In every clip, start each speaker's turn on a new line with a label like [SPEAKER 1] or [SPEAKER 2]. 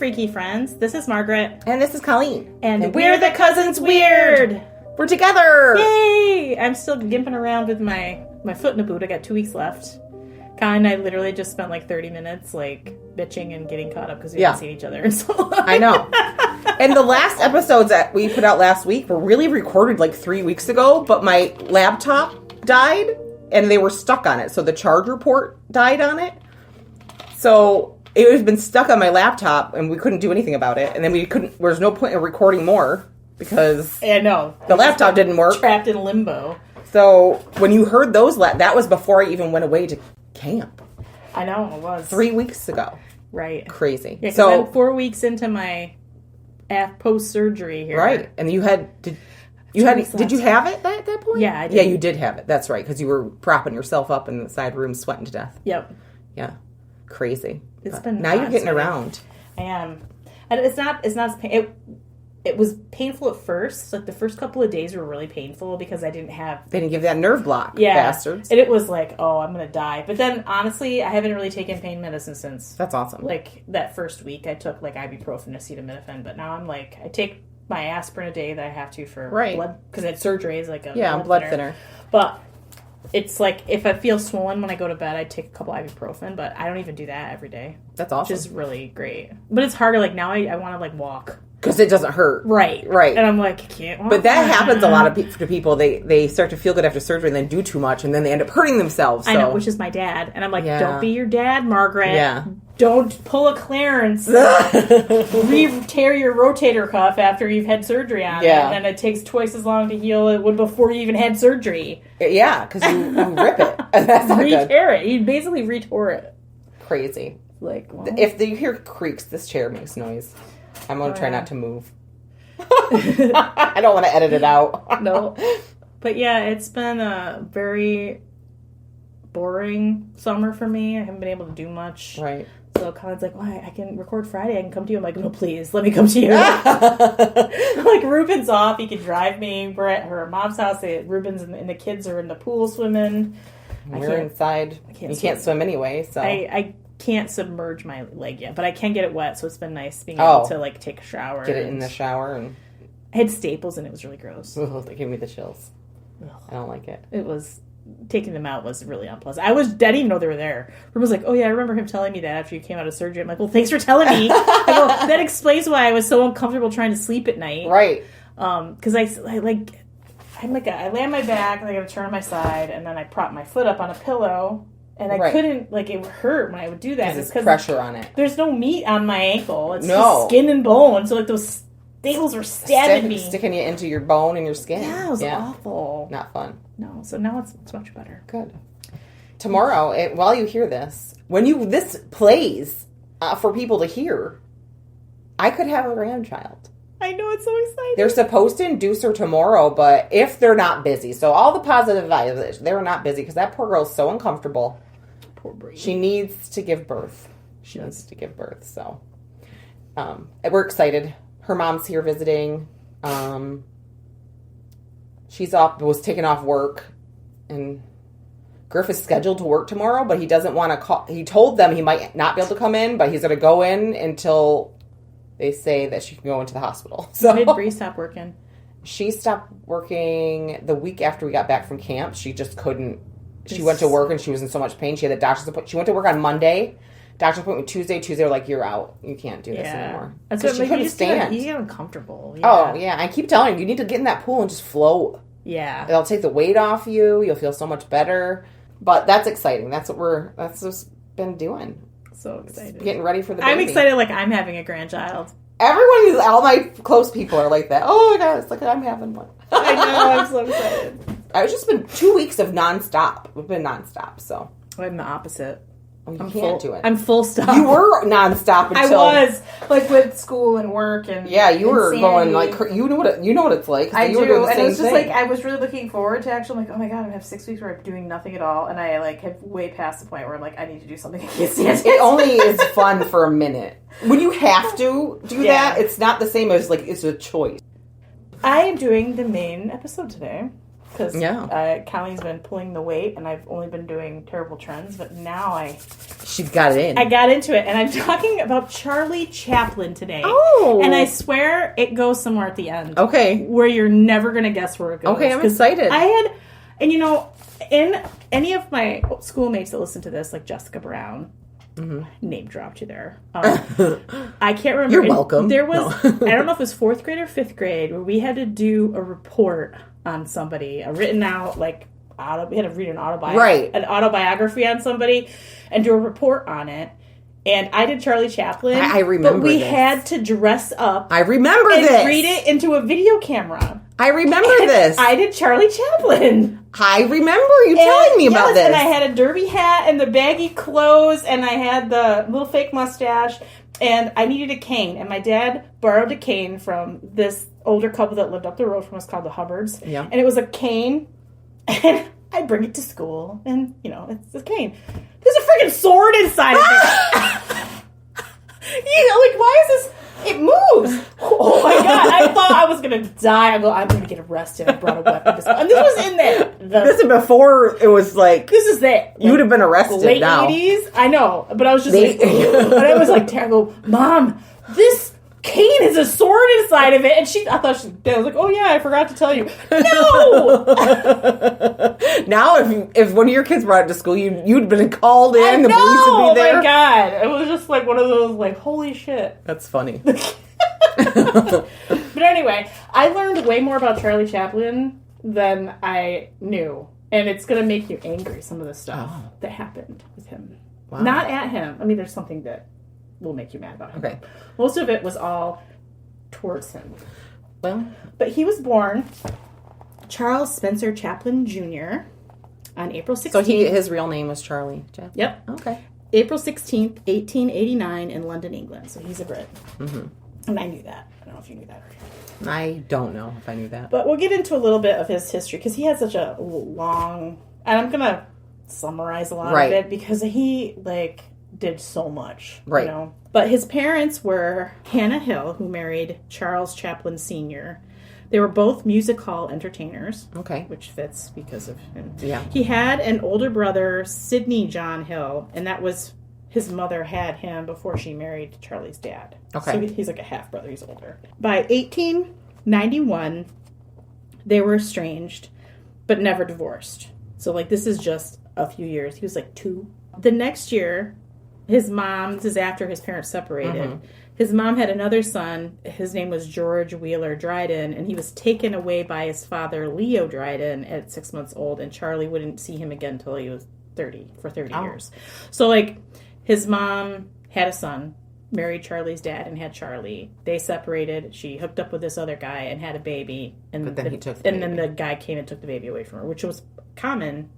[SPEAKER 1] freaky friends. This is Margaret.
[SPEAKER 2] And this is Colleen.
[SPEAKER 1] And we're the Cousins Weird.
[SPEAKER 2] We're together.
[SPEAKER 1] Yay! I'm still gimping around with my foot in a boot. I got 2 weeks left. Colin and I literally just spent like 30 minutes like bitching and getting caught up because we haven't seen each other in so long.
[SPEAKER 2] I know. And the last episodes that we put out last week were really recorded like 3 weeks ago, but my laptop died and they were stuck on it. So the charger port died on it. So it had been stuck on my laptop and we couldn't do anything about it. And then there was no point in recording more because
[SPEAKER 1] I know.
[SPEAKER 2] The laptop didn't work.
[SPEAKER 1] Trapped in limbo.
[SPEAKER 2] So when you heard those, that was before I even went away to camp.
[SPEAKER 1] I know, it was.
[SPEAKER 2] 3 weeks ago.
[SPEAKER 1] Right.
[SPEAKER 2] Crazy.
[SPEAKER 1] Yeah, so I'm 4 weeks into my post-surgery here.
[SPEAKER 2] Right. And did you have it at that point?
[SPEAKER 1] Yeah, I did.
[SPEAKER 2] Yeah, you did have it. That's right, because you were propping yourself up in the side room sweating to death.
[SPEAKER 1] Yep.
[SPEAKER 2] Yeah. Crazy.
[SPEAKER 1] It's been
[SPEAKER 2] now you're getting around.
[SPEAKER 1] I am. And it's not it was painful at first. Like the first couple of days were really painful because I didn't have...
[SPEAKER 2] They didn't give that nerve block,
[SPEAKER 1] yeah.
[SPEAKER 2] bastards.
[SPEAKER 1] And it was like, oh, I'm going to die. But then, honestly, I haven't really taken pain medicine since.
[SPEAKER 2] That's awesome.
[SPEAKER 1] Like, that first week, I took, like, ibuprofen, acetaminophen. But now I'm like, I take my aspirin a day that I have to for blood... Because it's surgery. It's like a blood thinner. But it's like, if I feel swollen when I go to bed, I take a couple ibuprofen. But I don't even do that every day.
[SPEAKER 2] That's awesome.
[SPEAKER 1] Which is really great. But it's harder. Like, now I want to, like, walk.
[SPEAKER 2] Because it doesn't hurt.
[SPEAKER 1] Right.
[SPEAKER 2] Right.
[SPEAKER 1] And I'm like, I can't walk.
[SPEAKER 2] But that happens a lot to people. They start to feel good after surgery and then do too much and then they end up hurting themselves. So.
[SPEAKER 1] I know, which is my dad. And I'm like, don't be your dad, Margaret.
[SPEAKER 2] Yeah.
[SPEAKER 1] Don't pull a Clarence. Tear your rotator cuff after you've had surgery on it. And it takes twice as long to heal it would before you even had surgery.
[SPEAKER 2] Yeah, because you rip it. That's not good.
[SPEAKER 1] Re-tear it. You basically retore it.
[SPEAKER 2] Crazy.
[SPEAKER 1] Like, well.
[SPEAKER 2] If you hear creaks, this chair makes noise. I'm going to try not to move. I don't want to edit it out.
[SPEAKER 1] No. But yeah, it's been a very boring summer for me. I haven't been able to do much.
[SPEAKER 2] Right.
[SPEAKER 1] So Colin's like, well, I can record Friday. I can come to you. I'm like, no, please, let me come to you. Like, Ruben's off. He can drive me. We're at her mom's house. Ruben's and the kids are in the pool swimming.
[SPEAKER 2] We're inside. You can't swim anyway, so...
[SPEAKER 1] I can't submerge my leg yet, but I can get it wet, so it's been nice being able to like take a shower.
[SPEAKER 2] Get it in the shower and
[SPEAKER 1] I had staples and it was really gross.
[SPEAKER 2] They gave me the chills. Ugh. I don't like it.
[SPEAKER 1] It was taking them out was really unpleasant. I didn't even know they were there. Ruben was like, oh yeah, I remember him telling me that after you came out of surgery. I'm like, well, thanks for telling me. I go, that explains why I was so uncomfortable trying to sleep at night.
[SPEAKER 2] Right.
[SPEAKER 1] Because I lay on my back and I gotta turn on my side and then I prop my foot up on a pillow. And I couldn't, like, it hurt when I would do that.
[SPEAKER 2] Because it's pressure on it.
[SPEAKER 1] There's no meat on my ankle. It's just skin and bone. So, like, those staples were stabbing me.
[SPEAKER 2] Sticking you into your bone and your skin.
[SPEAKER 1] Yeah, it was awful.
[SPEAKER 2] Not fun.
[SPEAKER 1] No, so now it's much better.
[SPEAKER 2] Good. Tomorrow, while you hear this, this plays for people to hear, I could have a grandchild.
[SPEAKER 1] I know, it's so exciting.
[SPEAKER 2] They're supposed to induce her tomorrow, but if they're not busy. So all the positive vibes, they were not busy because that poor girl's so uncomfortable.
[SPEAKER 1] Poor Bree.
[SPEAKER 2] She needs to give birth. So we're excited. Her mom's here visiting. Was taking off work. And Griff is scheduled to work tomorrow, but he doesn't want to call. He told them he might not be able to come in, but he's going to go in until... They say that she can go into the hospital. So
[SPEAKER 1] when did Bree stop working?
[SPEAKER 2] She stopped working the week after we got back from camp. She just couldn't. She went to work and she was in so much pain. She had a doctor's appointment. She went to work on Monday. Doctor's appointment Tuesday. Tuesday, were like, you're out. You can't do this anymore.
[SPEAKER 1] That's what
[SPEAKER 2] she couldn't stand.
[SPEAKER 1] You get uncomfortable.
[SPEAKER 2] Yeah. Oh, yeah. I keep telling you need to get in that pool and just float.
[SPEAKER 1] Yeah.
[SPEAKER 2] It'll take the weight off you. You'll feel so much better. But that's exciting. That's what's been doing.
[SPEAKER 1] So excited.
[SPEAKER 2] Getting ready for the baby.
[SPEAKER 1] I'm excited like I'm having a grandchild.
[SPEAKER 2] All my close people are like that. Oh my god, it's like I'm having one.
[SPEAKER 1] I know, I'm so excited.
[SPEAKER 2] I've just been 2 weeks of nonstop. We've been nonstop, so.
[SPEAKER 1] I'm the opposite.
[SPEAKER 2] You can't do it.
[SPEAKER 1] I'm full stop.
[SPEAKER 2] You were nonstop until...
[SPEAKER 1] I was, like, with school and work and
[SPEAKER 2] yeah, you were
[SPEAKER 1] insanity.
[SPEAKER 2] Going, like, you know what it's like.
[SPEAKER 1] I
[SPEAKER 2] you
[SPEAKER 1] do,
[SPEAKER 2] were doing the
[SPEAKER 1] and
[SPEAKER 2] same
[SPEAKER 1] it was just,
[SPEAKER 2] thing.
[SPEAKER 1] like, I was really looking forward to actually, like, oh my god, I have 6 weeks where I'm doing nothing at all, and I, like, have way past the point where I'm like, I need to do something. I can't stand it.
[SPEAKER 2] It only is fun for a minute. When you have to do that, it's not the same as, like, it's a choice.
[SPEAKER 1] I am doing the main episode today. because Colleen's been pulling the weight, and I've only been doing terrible trends, but now
[SPEAKER 2] she got it in.
[SPEAKER 1] I got into it, and I'm talking about Charlie Chaplin today.
[SPEAKER 2] Oh!
[SPEAKER 1] And I swear it goes somewhere at the end.
[SPEAKER 2] Okay.
[SPEAKER 1] Where you're never going to guess where it goes.
[SPEAKER 2] Okay, I'm excited.
[SPEAKER 1] And in any of my schoolmates that listen to this, like Jessica Brown, name dropped you there. I can't remember.
[SPEAKER 2] You're welcome.
[SPEAKER 1] There was, I don't know if it was 4th grade or 5th grade, where we had to do a report on somebody, a written out, like, we had to read an autobiography on somebody and do a report on it. And I did Charlie Chaplin.
[SPEAKER 2] I remember
[SPEAKER 1] But we had to dress up.
[SPEAKER 2] I remember
[SPEAKER 1] and
[SPEAKER 2] this.
[SPEAKER 1] read it into a video camera.
[SPEAKER 2] I remember this.
[SPEAKER 1] I did Charlie Chaplin.
[SPEAKER 2] I remember you telling me about this.
[SPEAKER 1] And I had a derby hat and the baggy clothes, and I had the little fake mustache, and I needed a cane. And my dad borrowed a cane from this older couple that lived up the road from us called the Hubbards.
[SPEAKER 2] Yeah.
[SPEAKER 1] And it was a cane, and I bring it to school, and, it's a cane. There's a freaking sword inside of it. Why is this... It moves. Oh my God. I thought I was going to die. I'm going to get arrested. I brought a weapon to school. And this was in there.
[SPEAKER 2] This is before it was like...
[SPEAKER 1] This is it.
[SPEAKER 2] You would have been arrested
[SPEAKER 1] late
[SPEAKER 2] now.
[SPEAKER 1] 80s. I know. But I was just but I was like, terrible. Mom, this cane has a sword inside of it. And I was like, oh yeah, I forgot to tell you. No!
[SPEAKER 2] Now, if one of your kids brought it to school, you'd been called in. The police would be there.
[SPEAKER 1] Oh my God. It was just like one of those, like, holy shit.
[SPEAKER 2] That's funny.
[SPEAKER 1] But anyway, I learned way more about Charlie Chaplin than I knew. And it's going to make you angry, some of the stuff that happened with him. Wow. Not at him. I mean, there's something that will make you mad about him.
[SPEAKER 2] Okay.
[SPEAKER 1] Most of it was all towards him.
[SPEAKER 2] Well,
[SPEAKER 1] but he was born Charles Spencer Chaplin Jr. on April 16th.
[SPEAKER 2] So his real name was Charlie Chaplin?
[SPEAKER 1] Yep.
[SPEAKER 2] Okay.
[SPEAKER 1] April 16th, 1889 in London, England. So he's a Brit.
[SPEAKER 2] Mm-hmm.
[SPEAKER 1] And I knew that. I don't know if you knew that or not.
[SPEAKER 2] I don't know if I knew that.
[SPEAKER 1] But we'll get into a little bit of his history because he had such a long... And I'm going to summarize a lot of it because he, did so much.
[SPEAKER 2] Right.
[SPEAKER 1] But his parents were Hannah Hill, who married Charles Chaplin Sr. They were both music hall entertainers.
[SPEAKER 2] Okay.
[SPEAKER 1] Which fits because of him.
[SPEAKER 2] Yeah.
[SPEAKER 1] He had an older brother, Sidney John Hill, and that was... His mother had him before she married Charlie's dad.
[SPEAKER 2] Okay.
[SPEAKER 1] So he's like a half-brother. He's older. By 1891, they were estranged, but never divorced. So, this is just a few years. He was 2. The next year, his mom, this is after his parents separated, his mom had another son. His name was George Wheeler Dryden, and he was taken away by his father, Leo Dryden, at 6 months old, and Charlie wouldn't see him again until he was 30 years. So, his mom had a son, married Charlie's dad, and had Charlie. They separated. She hooked up with this other guy and had a baby. And
[SPEAKER 2] but then he took the baby.
[SPEAKER 1] Then the guy came and took the baby away from her, which was common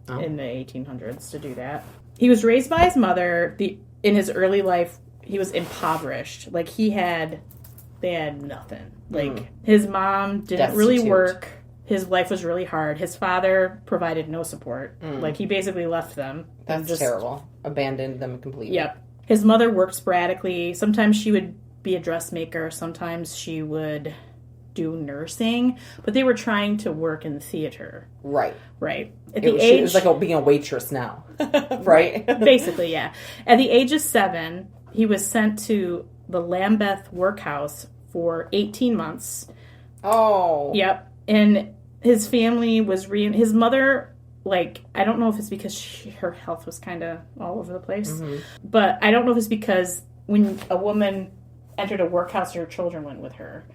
[SPEAKER 1] in the 1800s to do that. He was raised by his mother. In his early life, he was impoverished. They had nothing. His mom didn't really work. His life was really hard. His father provided no support. He basically left them.
[SPEAKER 2] That's terrible. Abandoned them completely.
[SPEAKER 1] Yep. His mother worked sporadically. Sometimes she would be a dressmaker. Sometimes she would do nursing. But they were trying to work in the theater. Right.
[SPEAKER 2] It was like being a waitress now. Right?
[SPEAKER 1] Basically, yeah. At the age of 7, he was sent to the Lambeth workhouse for 18 months. Oh. Yep. And his family was his mother, I don't know if it's because her health was kind of all over the place, but I don't know if it's because when a woman entered a workhouse, her children went with her.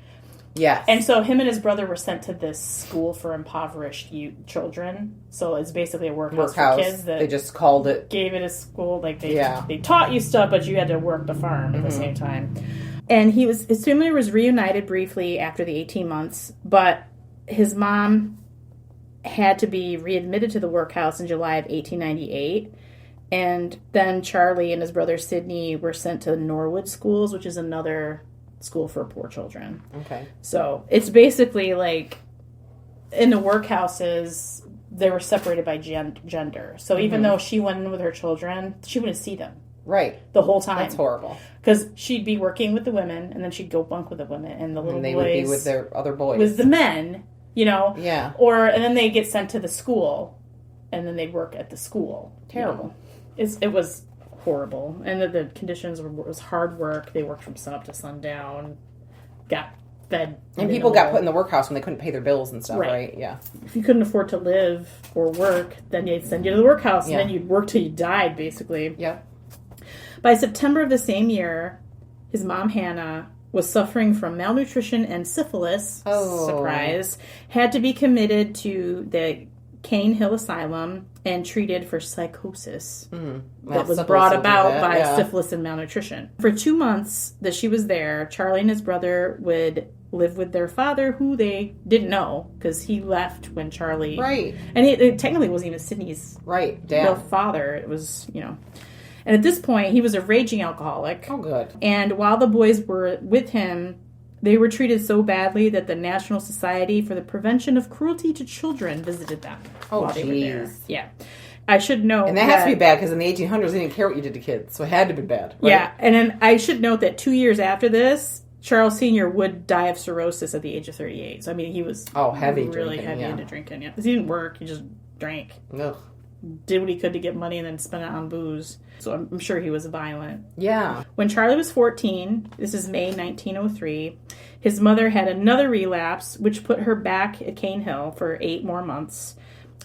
[SPEAKER 1] Yes. And so him and his brother were sent to this school for impoverished children. So it's basically a workhouse for kids.
[SPEAKER 2] They just called it.
[SPEAKER 1] Gave it a school. They taught you stuff, but you had to work the farm at the same time. And his family was reunited briefly after the 18 months, but his mom had to be readmitted to the workhouse in July of 1898. And then Charlie and his brother Sidney were sent to Norwood schools, which is another school for poor children. Okay. So it's basically in the workhouses, they were separated by gender. So even though she went in with her children, she wouldn't see them. Right. The whole time.
[SPEAKER 2] That's horrible.
[SPEAKER 1] Because she'd be working with the women, and then she'd go bunk with the women, and the little boys...
[SPEAKER 2] And they would be with their other boys.
[SPEAKER 1] With the men,
[SPEAKER 2] Yeah.
[SPEAKER 1] And then they get sent to the school, and then they work at the school.
[SPEAKER 2] Terrible.
[SPEAKER 1] It was horrible. And the conditions was hard work. They worked from sun up to sundown, got fed.
[SPEAKER 2] And people got put in the workhouse when they couldn't pay their bills and stuff, right? Yeah.
[SPEAKER 1] If you couldn't afford to live or work, then they'd send you to the workhouse, and then you'd work till you died, basically.
[SPEAKER 2] Yeah.
[SPEAKER 1] By September of the same year, his mom, Hannah, was suffering from malnutrition and syphilis.
[SPEAKER 2] Oh.
[SPEAKER 1] Surprise. Had to be committed to the Cane Hill Asylum and treated for psychosis that was brought about by syphilis and malnutrition. For 2 months that she was there, Charlie and his brother would live with their father, who they didn't know because he left when Charlie...
[SPEAKER 2] Right.
[SPEAKER 1] And it technically wasn't even Sydney's real father. It was, And at this point, he was a raging alcoholic.
[SPEAKER 2] Oh, good.
[SPEAKER 1] And while the boys were with him, they were treated so badly that the National Society for the Prevention of Cruelty to Children visited them while they were there. Yeah. I should note
[SPEAKER 2] and that has to be bad because in the 1800s, they didn't care what you did to kids, so it had to be bad. Right?
[SPEAKER 1] Yeah, and then I should note that 2 years after this, Charles Sr. would die of cirrhosis at the age of 38. So, I mean, he was really heavy into drinking. Yeah. Because he didn't work, he just drank.
[SPEAKER 2] Ugh.
[SPEAKER 1] Did what he could to get money and then spent it on booze. So I'm sure he was violent.
[SPEAKER 2] Yeah.
[SPEAKER 1] When Charlie was 14, this is May 1903, his mother had another relapse, which put her back at Cane Hill for 8 more months.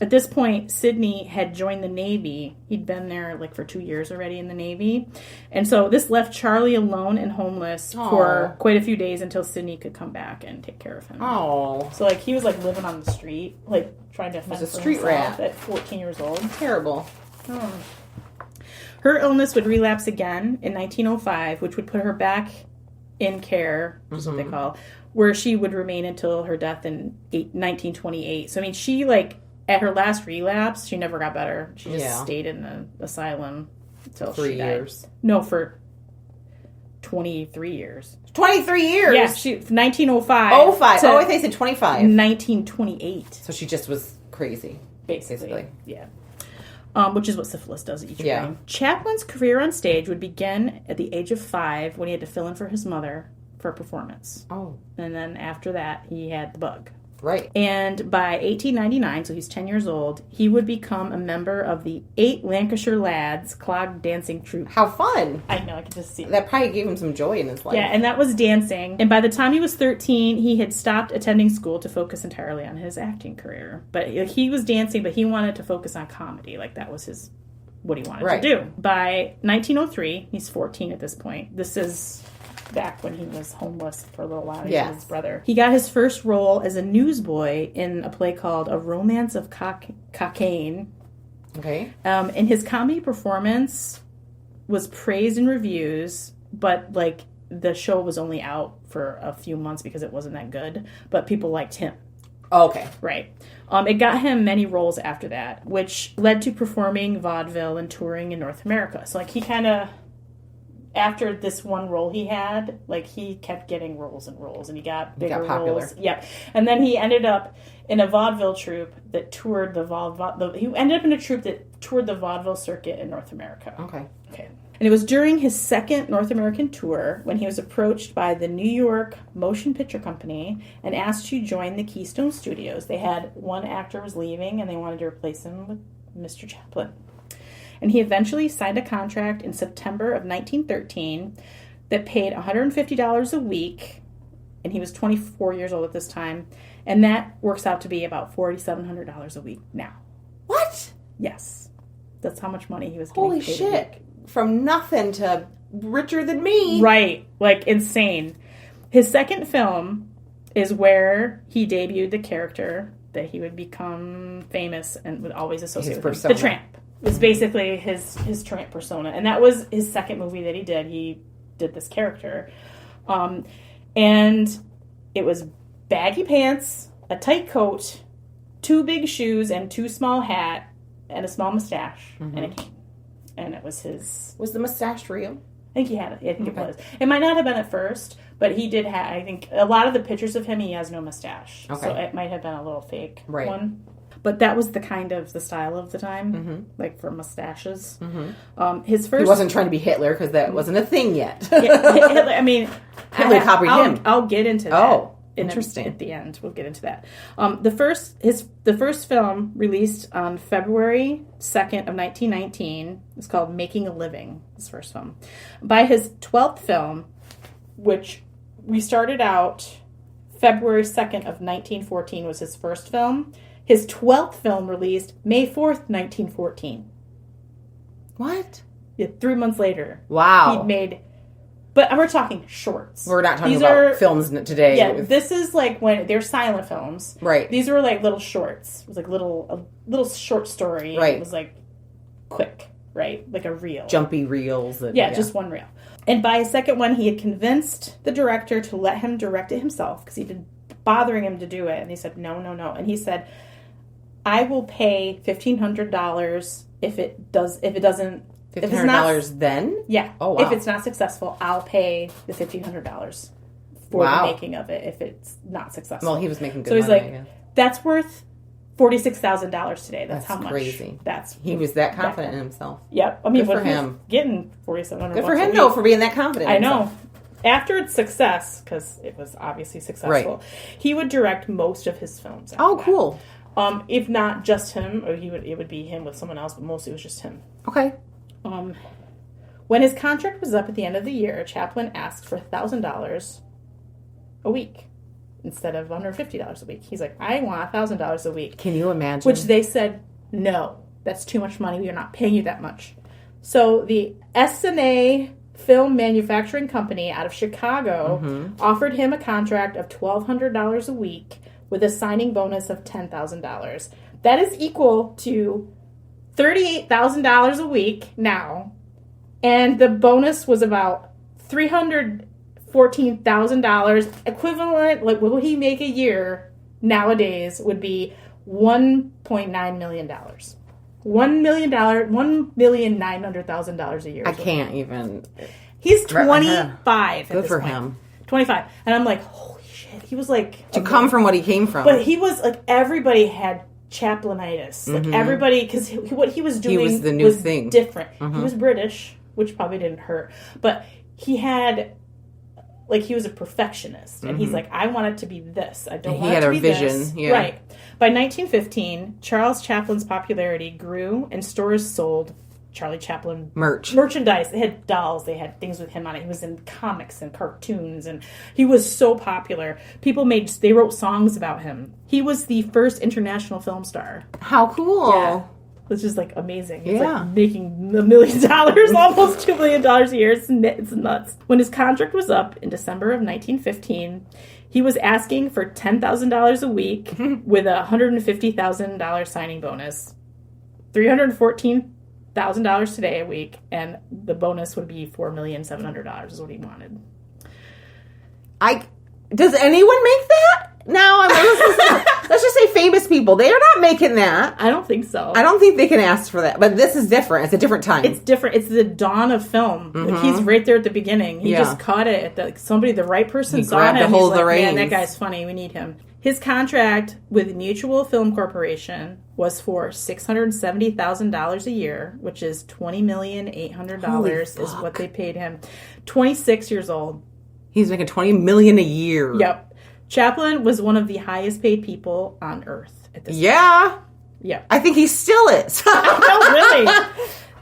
[SPEAKER 1] At this point, Sidney had joined the Navy. He'd been there for 2 years already in the Navy. And so this left Charlie alone and homeless for quite a few days until Sidney could come back and take care of him.
[SPEAKER 2] Oh.
[SPEAKER 1] So he was living on the street, trying to fend for himself at 14 years old.
[SPEAKER 2] Terrible.
[SPEAKER 1] Oh. Her illness would relapse again in 1905, which would put her back in care, which is what they call, where she would remain until her death in 1928. So, I mean, she, at her last relapse, she never got better. She just stayed in the asylum until she died. 3 years? No, for 23 years.
[SPEAKER 2] 23 years?
[SPEAKER 1] Yeah, 1905.
[SPEAKER 2] Oh, 5. I thought you said 25.
[SPEAKER 1] 1928.
[SPEAKER 2] So she just was crazy.
[SPEAKER 1] Basically. Yeah. Which is what syphilis does at each brain. Chaplin's career on stage would begin at the age of 5 when he had to fill in for his mother for a performance.
[SPEAKER 2] Oh.
[SPEAKER 1] And then after that, he had the bug.
[SPEAKER 2] Right.
[SPEAKER 1] And by 1899, so he's 10 years old, he would become a member of the 8 Lancashire Lads clog dancing troupe.
[SPEAKER 2] How fun.
[SPEAKER 1] I know, I could just see
[SPEAKER 2] that. Probably gave him some joy in his life.
[SPEAKER 1] Yeah, and that was dancing. And by the time he was 13, he had stopped attending school to focus entirely on his acting career. But he was dancing, but he wanted to focus on comedy. That was what he wanted to do. By 1903, he's 14 at this point. This is back when he was homeless for a little while. He was his brother. He got his first role as a newsboy in a play called A Romance of Cockaigne.
[SPEAKER 2] Okay.
[SPEAKER 1] And his comedy performance was praised in reviews, but the show was only out for a few months because it wasn't that good. But people liked him.
[SPEAKER 2] Oh, okay.
[SPEAKER 1] Right. It got him many roles after that, which led to performing vaudeville and touring in North America. So he kind of... After this one role he had, he kept getting roles and roles, and he got bigger roles. Yep. And then he ended up in a vaudeville troupe that toured he ended up in a troupe that toured the vaudeville circuit in North America.
[SPEAKER 2] Okay.
[SPEAKER 1] And it was during his second North American tour when he was approached by the New York Motion Picture Company and asked to join the Keystone Studios. They had one actor was leaving, and they wanted to replace him with Mr. Chaplin. And he eventually signed a contract in September of 1913 that paid $150 a week, and he was 24 years old at this time, and that works out to be about $4,700 a week now.
[SPEAKER 2] What?
[SPEAKER 1] Yes. That's how much money he was getting
[SPEAKER 2] paid. Holy shit.
[SPEAKER 1] A week.
[SPEAKER 2] From nothing to richer than me.
[SPEAKER 1] Right. Insane. His second film is where he debuted the character that he would become famous and would always associate with him. The Tramp. It's basically his tramp persona. And that was his second movie that he did. He did this character. And it was baggy pants, a tight coat, 2 big shoes, and 2 small hat, and a small mustache, and a cane. And it was his...
[SPEAKER 2] Was the mustache real?
[SPEAKER 1] I think he had it. I think it was. It might not have been at first, but he did have... I think a lot of the pictures of him, he has no mustache. Okay. So it might have been a little fake one. But that was the style of the time, for mustaches. His first...
[SPEAKER 2] He wasn't trying to be Hitler, because that wasn't a thing yet.
[SPEAKER 1] Hitler, I mean...
[SPEAKER 2] Hitler copied him.
[SPEAKER 1] I'll get into that.
[SPEAKER 2] Oh. Interesting.
[SPEAKER 1] At the end, we'll get into that. The first film released on February 2nd of 1919 is called Making a Living. His first film. By his 12th film, which we started out February 2nd of 1914 was his first film. His 12th film released May 4th, 1914.
[SPEAKER 2] What?
[SPEAKER 1] Yeah, 3 months later.
[SPEAKER 2] Wow.
[SPEAKER 1] He'd made... But we're talking shorts.
[SPEAKER 2] We're not talking about films today.
[SPEAKER 1] Yeah, this is like when they're silent films.
[SPEAKER 2] Right.
[SPEAKER 1] These were like little shorts. It was like a little short story.
[SPEAKER 2] Right.
[SPEAKER 1] It was like quick, right? Like a reel.
[SPEAKER 2] Jumpy reels.
[SPEAKER 1] Just one reel. And by his second one, he had convinced the director to let him direct it himself because he'd been bothering him to do it. And he said, no. And he said, I will pay $1,500 if it doesn't.
[SPEAKER 2] $1,500 then?
[SPEAKER 1] Yeah.
[SPEAKER 2] Oh, wow.
[SPEAKER 1] If it's not successful, I'll pay the $1,500 for the making of it if it's not successful.
[SPEAKER 2] Well, he was making good
[SPEAKER 1] money. So he's
[SPEAKER 2] like,
[SPEAKER 1] that's worth $46,000 today. That's how much.
[SPEAKER 2] Crazy.
[SPEAKER 1] He
[SPEAKER 2] was that confident in himself.
[SPEAKER 1] Yep. I mean,
[SPEAKER 2] good for him.
[SPEAKER 1] Getting $4,700.
[SPEAKER 2] Good for him, though, for being that confident.
[SPEAKER 1] I know. After its success, because it was obviously successful, he would direct most of his films.
[SPEAKER 2] Cool.
[SPEAKER 1] If not just him, or it would be him with someone else, but mostly it was just him.
[SPEAKER 2] Okay.
[SPEAKER 1] When his contract was up at the end of the year, Chaplin asked for $1,000 a week instead of $150 a week. He's like, I want $1,000 a week.
[SPEAKER 2] Can you imagine?
[SPEAKER 1] Which they said, no, that's too much money. We are not paying you that much. So the S&A Film Manufacturing Company out of Chicago offered him a contract of $1,200 a week with a signing bonus of $10,000. That is equal to $38,000 a week now, and the bonus was about $314,000 equivalent. Like, what would he make a year nowadays? Would be $1.9 million. $1,900,000 a year.
[SPEAKER 2] I can't even.
[SPEAKER 1] He's 25.
[SPEAKER 2] Good for him.
[SPEAKER 1] 25, and I'm like, holy shit. He was like
[SPEAKER 2] to come from what he came from,
[SPEAKER 1] but he was like everybody had Chaplinitis. Like everybody, because what he was doing
[SPEAKER 2] was the new thing.
[SPEAKER 1] Different. He was British, which probably didn't hurt, but he had, like, he was a perfectionist, and he's like, I want it to be this. I don't want it to be this. He had a vision. Yeah. Right. By 1915, Charles Chaplin's popularity grew, and stores sold Charlie Chaplin merchandise. They had dolls. They had things with him on it. He was in comics and cartoons, and he was so popular. They wrote songs about him. He was the first international film star.
[SPEAKER 2] How cool.
[SPEAKER 1] Yeah. Which is like amazing. It's like making $1 million, almost $2 million a year. It's nuts. When his contract was up in December of 1915, he was asking for $10,000 a week with a $150,000 signing bonus. $314,000 today a week, and the bonus would be $4,700,000 is what he wanted.
[SPEAKER 2] Does anyone make that? No, let's just say famous people. They are not making that.
[SPEAKER 1] I don't think so.
[SPEAKER 2] I don't think they can ask for that. But this is different. It's a different time.
[SPEAKER 1] It's different. It's the dawn of film. Like, he's right there at the beginning. He just caught it. The right person saw him. He grabbed a hold of the reins. Man, that guy's funny. We need him. His contract with Mutual Film Corporation was for $670,000 a year, which is $20,800,000 is what they paid him. 26 years old.
[SPEAKER 2] He's making $20 million a year.
[SPEAKER 1] Yep. Chaplin was one of the highest paid people on Earth at this point.
[SPEAKER 2] Yeah. I think he still is.
[SPEAKER 1] No, really.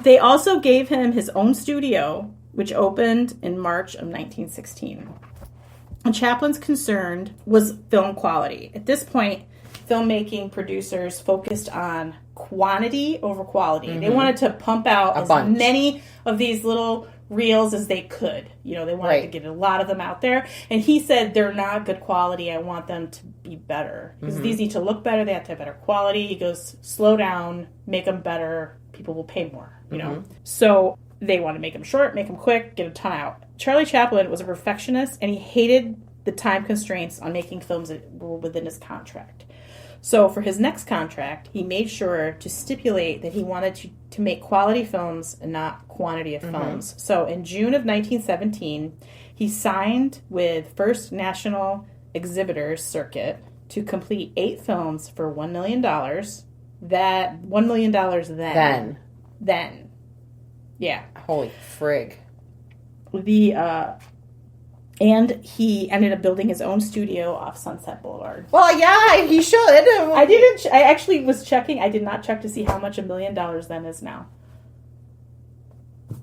[SPEAKER 1] They also gave him his own studio, which opened in March of 1916. And Chaplin's concern was film quality. At this point, filmmaking producers focused on quantity over quality. They wanted to pump out as many of these little reels as they could. They wanted to get a lot of them out there. And he said, they're not good quality. I want them to be better. Because these need to look better. They have to have better quality. He goes, slow down, make them better. People will pay more, know. So they want to make them short, make them quick, get a ton out. Charlie Chaplin was a perfectionist, and he hated the time constraints on making films that were within his contract. So for his next contract, he made sure to stipulate that he wanted to make quality films and not quantity of films. So in June of 1917, he signed with First National Exhibitors Circuit to complete 8 films for $1 million. That $1 million then. Yeah.
[SPEAKER 2] Holy frig.
[SPEAKER 1] The And he ended up building his own studio off Sunset Boulevard.
[SPEAKER 2] Well, yeah, he should.
[SPEAKER 1] I actually was checking. I did not check to see how much $1 million then is now.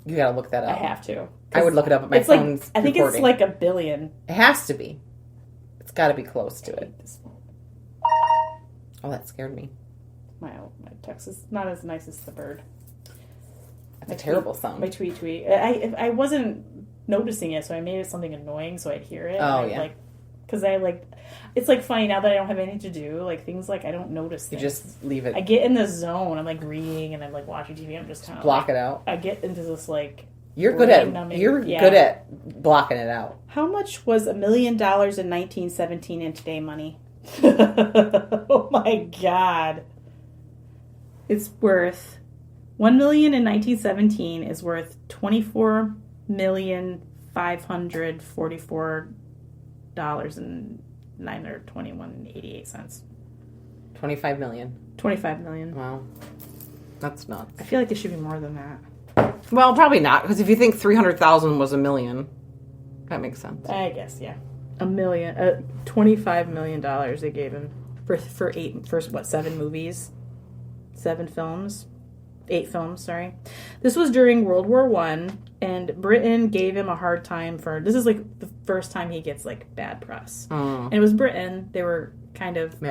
[SPEAKER 2] You gotta look that up.
[SPEAKER 1] I have to.
[SPEAKER 2] I would look it up at my phone's
[SPEAKER 1] I think
[SPEAKER 2] recording.
[SPEAKER 1] it's like $1 billion.
[SPEAKER 2] It has to be. It's got to be close to it. Oh, that scared me.
[SPEAKER 1] My text is not as nice as the bird.
[SPEAKER 2] That's a terrible sound.
[SPEAKER 1] My tweet. I wasn't noticing it, so I made it something annoying so I'd hear it.
[SPEAKER 2] Oh, yeah.
[SPEAKER 1] Because it's like funny now that I don't have anything to do. Like things like I don't notice things.
[SPEAKER 2] You just leave it.
[SPEAKER 1] I get in the zone. I'm like reading and I'm like watching TV. I'm just kind of
[SPEAKER 2] block it out.
[SPEAKER 1] I get into this like.
[SPEAKER 2] You're good at good at blocking it out.
[SPEAKER 1] How much was $1 million in 1917 in today money? Oh my God! It's worth $1 million in 1917 is worth $24,544.921.88.
[SPEAKER 2] 25 million.
[SPEAKER 1] 25 million.
[SPEAKER 2] Wow, that's nuts.
[SPEAKER 1] I feel like it should be more than that.
[SPEAKER 2] Well, probably not, because if you think 300,000 was $1 million, that makes sense.
[SPEAKER 1] I guess, yeah. $25 million they gave him for 7 movies, 7 films, 8 films. Sorry, this was during World War I, and Britain gave him a hard time for. This is like the first time he gets like bad press, and it was Britain. They were kind of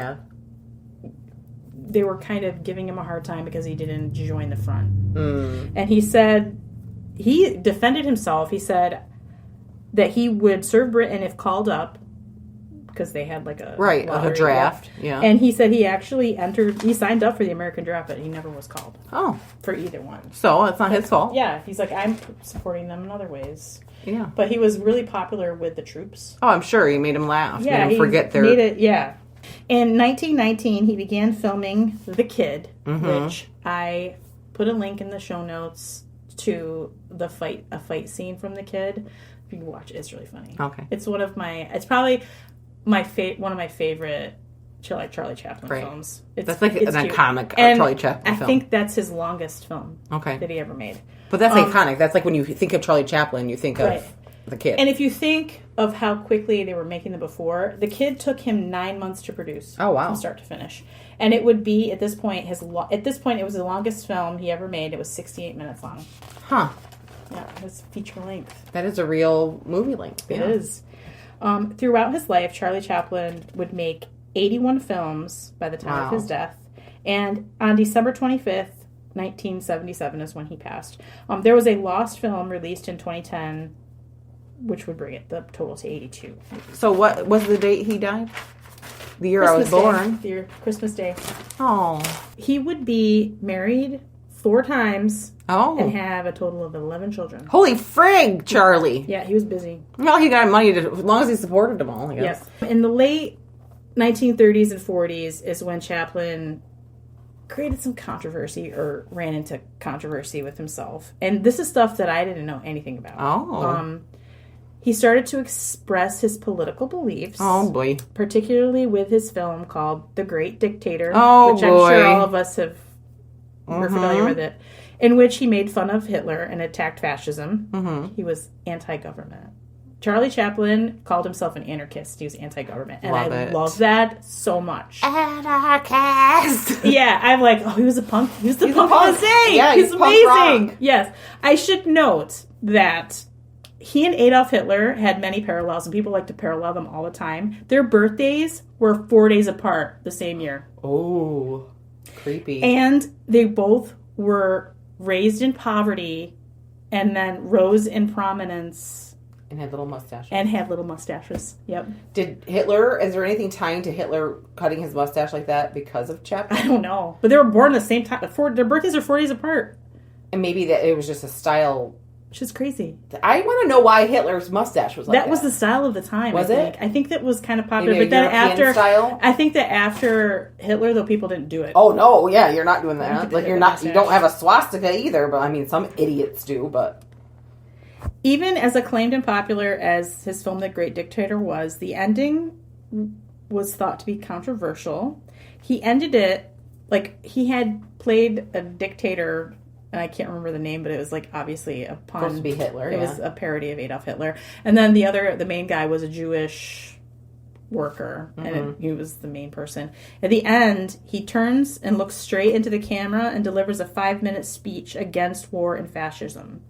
[SPEAKER 1] They were kind of giving him a hard time because he didn't join the front. And he said, he defended himself. He said that he would serve Britain if called up because they had like a
[SPEAKER 2] draft. Yeah.
[SPEAKER 1] And he said he actually signed up for the American draft, but he never was called.
[SPEAKER 2] Oh.
[SPEAKER 1] For either one.
[SPEAKER 2] So it's not his fault.
[SPEAKER 1] Yeah. He's like, I'm supporting them in other ways.
[SPEAKER 2] Yeah.
[SPEAKER 1] But he was really popular with the troops.
[SPEAKER 2] Oh, I'm sure he made them laugh.
[SPEAKER 1] Yeah.
[SPEAKER 2] Made them forget their...
[SPEAKER 1] In 1919, he began filming The Kid, which I put a link in the show notes to a fight scene from The Kid. If you can watch it, it's really funny.
[SPEAKER 2] Okay.
[SPEAKER 1] It's probably one of my favorite Charlie Chaplin films.
[SPEAKER 2] That's like an iconic Charlie Chaplin film.
[SPEAKER 1] I think that's his longest film that he ever made.
[SPEAKER 2] But that's iconic. That's like when you think of Charlie Chaplin, you think of The Kid.
[SPEAKER 1] And if you think of how quickly they were making them before, The Kid took him 9 months to produce.
[SPEAKER 2] Oh, wow.
[SPEAKER 1] From start to finish. And it would be, at this point, it was the longest film he ever made. It was 68 minutes long.
[SPEAKER 2] Huh.
[SPEAKER 1] Yeah, it was feature length.
[SPEAKER 2] That is a real movie length.
[SPEAKER 1] It is. Throughout his life, Charlie Chaplin would make 81 films by the time of his death. And on December 25th, 1977 is when he passed. There was a lost film released in 2010, which would bring the total to 82.
[SPEAKER 2] So what was the date he died? The year I was born.
[SPEAKER 1] The year Christmas Day.
[SPEAKER 2] Oh.
[SPEAKER 1] He would be married 4 times.
[SPEAKER 2] Oh.
[SPEAKER 1] And have a total of 11 children.
[SPEAKER 2] Holy frig, Charlie.
[SPEAKER 1] Yeah, he was busy.
[SPEAKER 2] Well, he got money as long as he supported them all, I guess.
[SPEAKER 1] Yes. In the late 1930s and 40s is when Chaplin created some controversy or ran into controversy with himself. And this is stuff that I didn't know anything about.
[SPEAKER 2] Oh.
[SPEAKER 1] He started to express his political beliefs.
[SPEAKER 2] Oh, boy.
[SPEAKER 1] Particularly with his film called The Great Dictator.
[SPEAKER 2] Oh,
[SPEAKER 1] which I'm sure all of us we're familiar with it. In which he made fun of Hitler and attacked fascism.
[SPEAKER 2] Mm-hmm.
[SPEAKER 1] He was anti-government. Charlie Chaplin called himself an anarchist. He was anti-government. And I love that so much.
[SPEAKER 2] Anarchist!
[SPEAKER 1] Yeah, I'm like, he was a punk. He was the punk of the day.
[SPEAKER 2] Yeah,
[SPEAKER 1] he's amazing.
[SPEAKER 2] Rock.
[SPEAKER 1] Yes. I should note that he and Adolf Hitler had many parallels, and people like to parallel them all the time. Their birthdays were 4 days apart the same year.
[SPEAKER 2] Oh, creepy.
[SPEAKER 1] And they both were raised in poverty and then rose in prominence.
[SPEAKER 2] And had little mustaches.
[SPEAKER 1] Yep.
[SPEAKER 2] Is there anything tying to Hitler cutting his mustache like that because of Chaplin?
[SPEAKER 1] I don't know. But they were born the same time. Their birthdays are 4 days apart.
[SPEAKER 2] And maybe that it was just a style.
[SPEAKER 1] Which is crazy.
[SPEAKER 2] I want to know why Hitler's mustache was like that.
[SPEAKER 1] That was the style of the time.
[SPEAKER 2] Was it?
[SPEAKER 1] I think that was kind of popular.
[SPEAKER 2] Maybe
[SPEAKER 1] but then
[SPEAKER 2] European style?
[SPEAKER 1] I think that after Hitler, though, people didn't do it.
[SPEAKER 2] Oh no, yeah, you're not doing that. Like you don't have a swastika either. But I mean, some idiots do. But
[SPEAKER 1] even as acclaimed and popular as his film *The Great Dictator* was, the ending was thought to be controversial. He ended it like he had played a dictator and I can't remember the name, but it was like obviously a pun.
[SPEAKER 2] Supposed to be Hitler.
[SPEAKER 1] It was a parody of Adolf Hitler. And then the main guy was a Jewish worker, and he was the main person. At the end, he turns and looks straight into the camera and delivers a 5-minute speech against war and fascism,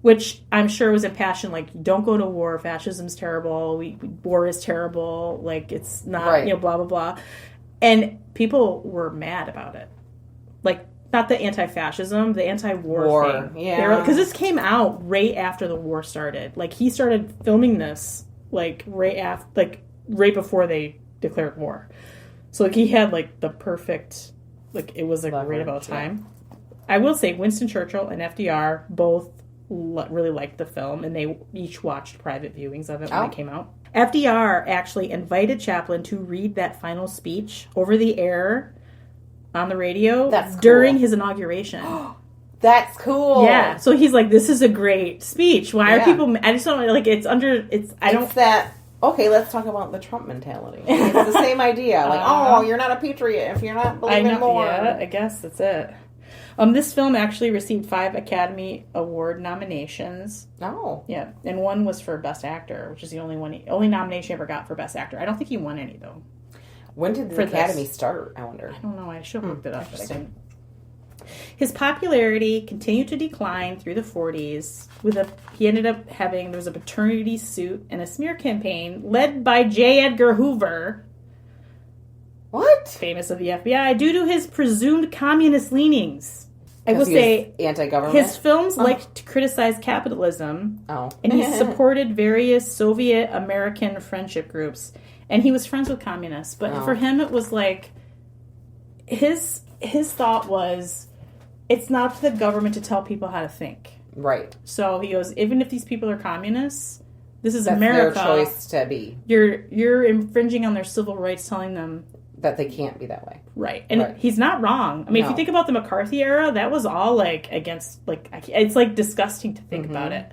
[SPEAKER 1] which I'm sure was impassioned, like, don't go to war, fascism's terrible, war is terrible, like, it's not, blah, blah, blah. And people were mad about it. Like, not the anti-fascism, the anti-war thing. Yeah. Because this came out right after the war started. Like, he started filming this, like, right before they declared war. So, like, he had, like, the perfect, like, it was, like, right about time. I will say Winston Churchill and FDR both really liked the film, and they each watched private viewings of it when it came out. FDR actually invited Chaplin to read that final speech over the air on the radio during his inauguration.
[SPEAKER 2] That's cool.
[SPEAKER 1] Yeah. So he's like, this is a great speech. Why are people... I just don't... Like,
[SPEAKER 2] Okay, let's talk about the Trump mentality. It's the same idea. Like, you're not a patriot if you're not believing more.
[SPEAKER 1] Yeah, I guess that's it. This film actually received 5 Academy Award nominations.
[SPEAKER 2] Oh.
[SPEAKER 1] Yeah. And one was for Best Actor, which is the only nomination he ever got for Best Actor. I don't think he won any, though.
[SPEAKER 2] When did the Academy start, I wonder?
[SPEAKER 1] I don't know. I should have looked it up, but I didn't. His popularity continued to decline through the 40s. He ended up having, there was a paternity suit and a smear campaign led by J. Edgar Hoover.
[SPEAKER 2] What?
[SPEAKER 1] Famous of the FBI, due to his presumed communist leanings. I will say,
[SPEAKER 2] anti-government?
[SPEAKER 1] His films liked to criticize capitalism. Oh. And he supported various Soviet American friendship groups. And he was friends with communists. But for him, it was like, his thought was, it's not up to the government to tell people how to think.
[SPEAKER 2] Right.
[SPEAKER 1] So he goes, even if these people are communists, this is America.
[SPEAKER 2] That's their choice to be.
[SPEAKER 1] You're infringing on their civil rights, telling them
[SPEAKER 2] that they can't be that way.
[SPEAKER 1] Right. And he's not wrong. I mean, if you think about the McCarthy era, that was all, like, against, like, it's, like, disgusting to think about it.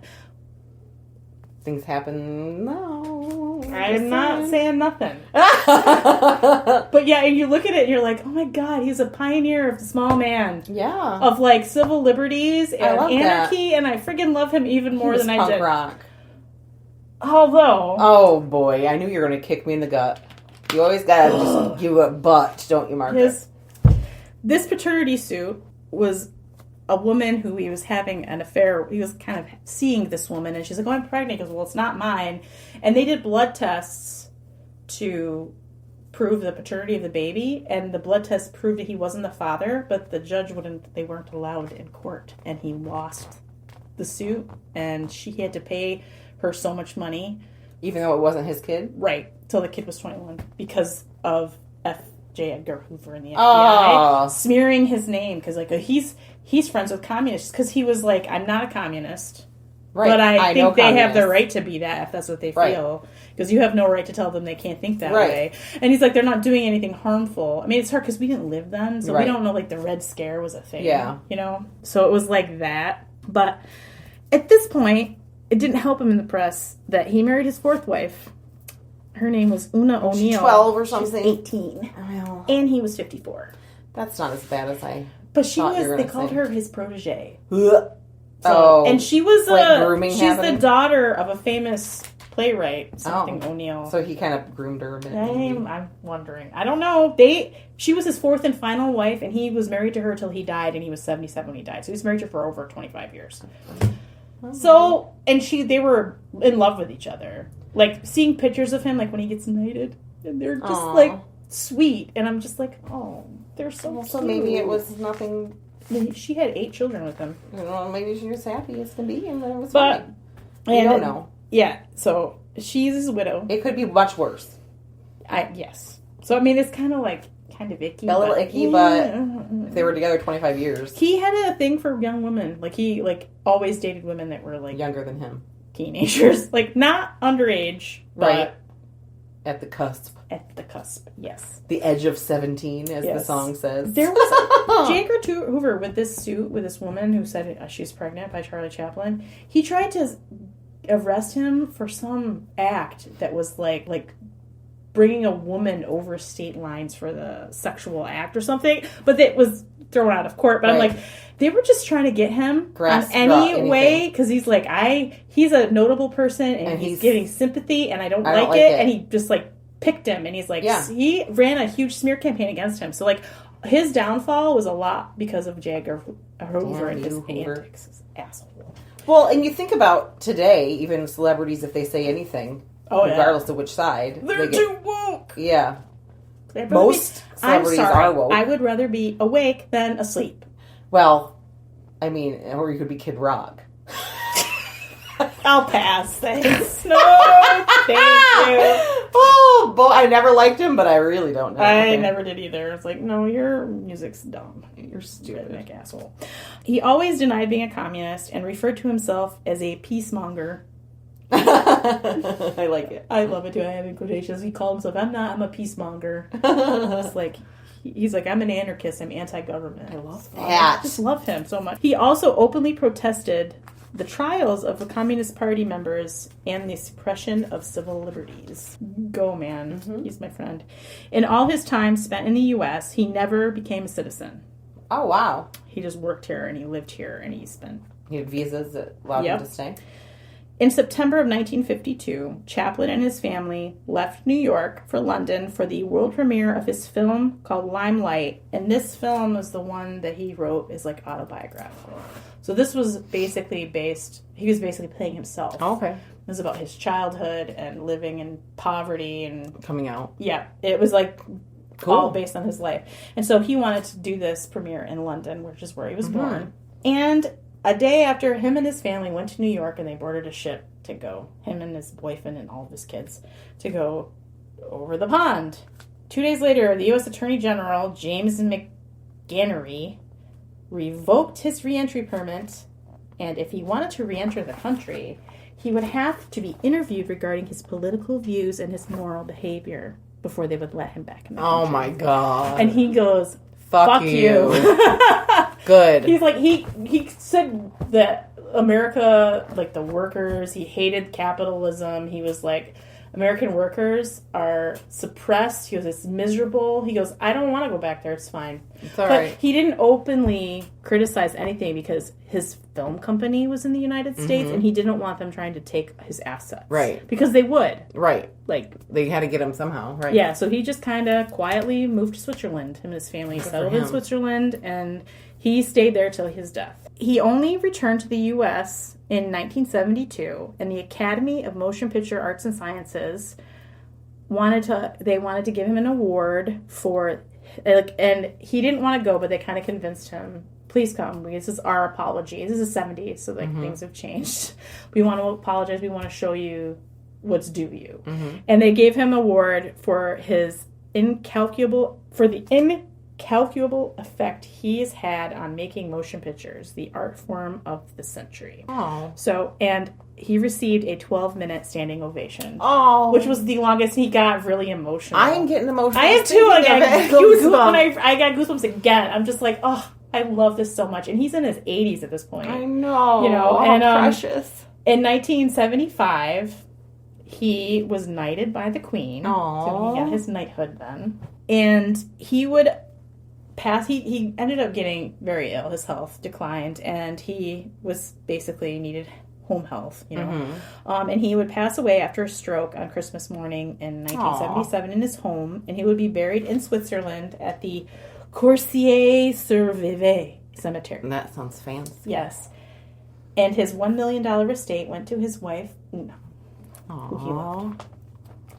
[SPEAKER 2] Things happen. No.
[SPEAKER 1] I'm not saying nothing. But yeah, and you look at it and you're like, oh my God, he's a pioneer of the small man.
[SPEAKER 2] Yeah.
[SPEAKER 1] Of, like, civil liberties and anarchy. That. And I friggin' love him even more than I did.
[SPEAKER 2] Rock.
[SPEAKER 1] Although.
[SPEAKER 2] Oh boy, I knew you were going to kick me in the gut. You always gotta just give a butt, don't you, Margaret?
[SPEAKER 1] This paternity suit was a woman who he was having an affair. He was kind of seeing this woman, and she's like, "Oh, I'm pregnant." He goes, "Well, it's not mine." And they did blood tests to prove the paternity of the baby, and the blood test proved that he wasn't the father. But the judge they weren't allowed in court, and he lost the suit, and she had to pay her so much money.
[SPEAKER 2] Even though it wasn't his kid?
[SPEAKER 1] Right. Till the kid was 21. Because of J. Edgar Hoover and the FBI smearing his name. Because, like, he's friends with communists. Because he was like, I'm not a communist. Right. But I think they have the right to be that if that's what they feel. Because you have no right to tell them they can't think that way. And he's like, they're not doing anything harmful. I mean, it's hard because we didn't live then. So we don't know, like, the Red Scare was a thing. Yeah. You know? So it was like that. But at this point, it didn't help him in the press that he married his 4th wife. Her name was Una O'Neill.
[SPEAKER 2] She's 12 or something.
[SPEAKER 1] She's 18. Oh. And he was 54.
[SPEAKER 2] That's not as bad as I
[SPEAKER 1] But they called her his protege.
[SPEAKER 2] And
[SPEAKER 1] she was
[SPEAKER 2] grooming
[SPEAKER 1] she's
[SPEAKER 2] happening?
[SPEAKER 1] the daughter of a famous playwright, O'Neill.
[SPEAKER 2] So he kind of groomed her a bit.
[SPEAKER 1] I'm wondering. I don't know. She was his 4th and final wife, and he was married to her till he died, and he was 77 when he died. So he was married to her for over 25 years. So, and they were in love with each other. Like, seeing pictures of him, like, when he gets knighted, and they're just, like, sweet. And I'm just like, oh, they're so cute.
[SPEAKER 2] So maybe it was nothing.
[SPEAKER 1] She had 8 children with him.
[SPEAKER 2] Well, maybe she was happy as can be, and then it was fine.
[SPEAKER 1] I don't know. Yeah, so she's his widow.
[SPEAKER 2] It could be much worse.
[SPEAKER 1] Yes. So, I mean, it's kind of icky.
[SPEAKER 2] A little icky, but if they were together 25 years.
[SPEAKER 1] He had a thing for young women. Like, he, always dated women that were,
[SPEAKER 2] younger than him.
[SPEAKER 1] Teenagers. Not underage, but...
[SPEAKER 2] At the cusp.
[SPEAKER 1] At the cusp, yes.
[SPEAKER 2] The edge of 17, as the song says.
[SPEAKER 1] There was J. Edgar Hoover with this suit, with this woman who said she's pregnant by Charlie Chaplin. He tried to arrest him for some act that was, bringing a woman over state lines for the sexual act or something, but it was thrown out of court. But I'm like, they were just trying to get him on any way, because he's like, he's a notable person, and he's getting sympathy, and I don't like it, and he just like picked him, and he's like, he ran a huge smear campaign against him. So like, his downfall was a lot because of J. Edgar Hoover and his antics. His asshole.
[SPEAKER 2] Well, and you think about today, even celebrities, if they say anything, regardless of which side,
[SPEAKER 1] they're too woke.
[SPEAKER 2] Yeah. Most celebrities are woke.
[SPEAKER 1] I would rather be awake than asleep.
[SPEAKER 2] Well, I mean, or you could be Kid Rock.
[SPEAKER 1] I'll pass. Thanks. No, thank you.
[SPEAKER 2] Oh, boy, I never liked him, but I really don't know.
[SPEAKER 1] I never did either. It's like, no, your music's dumb. You're stupid, like asshole. He always denied being a communist and referred to himself as a peacemonger.
[SPEAKER 2] I like it.
[SPEAKER 1] I love it too. I have in quotations. He called himself, I'm a peacemonger. It's like, he's like, I'm an anarchist. I'm anti-government.
[SPEAKER 2] I love that.
[SPEAKER 1] I just love him so much. He also openly protested the trials of the Communist Party members and the suppression of civil liberties. Go, man. Mm-hmm. He's my friend. In all his time spent in the U.S., he never became a citizen.
[SPEAKER 2] Oh, wow.
[SPEAKER 1] He just worked here, and he lived here, and
[SPEAKER 2] he had visas that allowed him to stay?
[SPEAKER 1] In September of 1952, Chaplin and his family left New York for London for the world premiere of his film called Limelight, and this film was the one that he wrote is like autobiographical. So this was basically he was basically playing himself.
[SPEAKER 2] Oh, okay.
[SPEAKER 1] It was about his childhood and living in poverty and...
[SPEAKER 2] Coming out.
[SPEAKER 1] Yeah. It was like all based on his life. And so he wanted to do this premiere in London, which is where he was born. And a day after him and his family went to New York and they boarded a ship to go, him and his boyfriend and all of his kids, to go over the pond. 2 days later, the U.S. Attorney General, James McGannery, revoked his re-entry permit, and if he wanted to re-enter the country, he would have to be interviewed regarding his political views and his moral behavior before they would let him back in the country.
[SPEAKER 2] Oh my God.
[SPEAKER 1] And he goes, fuck you.
[SPEAKER 2] Good.
[SPEAKER 1] He's like, he said that America, like the workers, he hated capitalism. He was like, American workers are suppressed. He goes, it's miserable. He goes, I don't want to go back there. It's fine.
[SPEAKER 2] It's all right.
[SPEAKER 1] He didn't openly criticize anything because his film company was in the United States and he didn't want them trying to take his assets.
[SPEAKER 2] Right.
[SPEAKER 1] Because they would.
[SPEAKER 2] Right.
[SPEAKER 1] Like,
[SPEAKER 2] they had to get him somehow. Right.
[SPEAKER 1] Yeah, so he just kind of quietly moved to Switzerland. Him and his family settled in Switzerland, and he stayed there till his death. He only returned to the U.S. in 1972, and the Academy of Motion Picture Arts and Sciences wanted to give him an award for, and he didn't want to go, but they kind of convinced him, please come, this is our apology. This is the 70s, so things have changed. We want to apologize. We want to show you what's due you. And they gave him an award for his incalculable effect he's had on making motion pictures, the art form of the century.
[SPEAKER 2] Oh.
[SPEAKER 1] So, and he received a 12-minute standing ovation.
[SPEAKER 2] Oh.
[SPEAKER 1] Which was the longest. He got really emotional.
[SPEAKER 2] I am getting emotional.
[SPEAKER 1] I am too. I got goosebumps again. I'm just like, oh, I love this so much. And he's in his 80s at this point.
[SPEAKER 2] I know.
[SPEAKER 1] You know,
[SPEAKER 2] and precious.
[SPEAKER 1] In 1975, he was knighted by the Queen.
[SPEAKER 2] Aww.
[SPEAKER 1] So he got his knighthood then. And he would pass, he ended up getting very ill. His health declined, and he was basically needed home health, you know. And he would pass away after a stroke on Christmas morning in 1977 in his home, and he would be buried in Switzerland at the Coursier-sur-Vevey cemetery.
[SPEAKER 2] That sounds fancy.
[SPEAKER 1] Yes. And his $1 million estate went to his wife, Una, who he loved.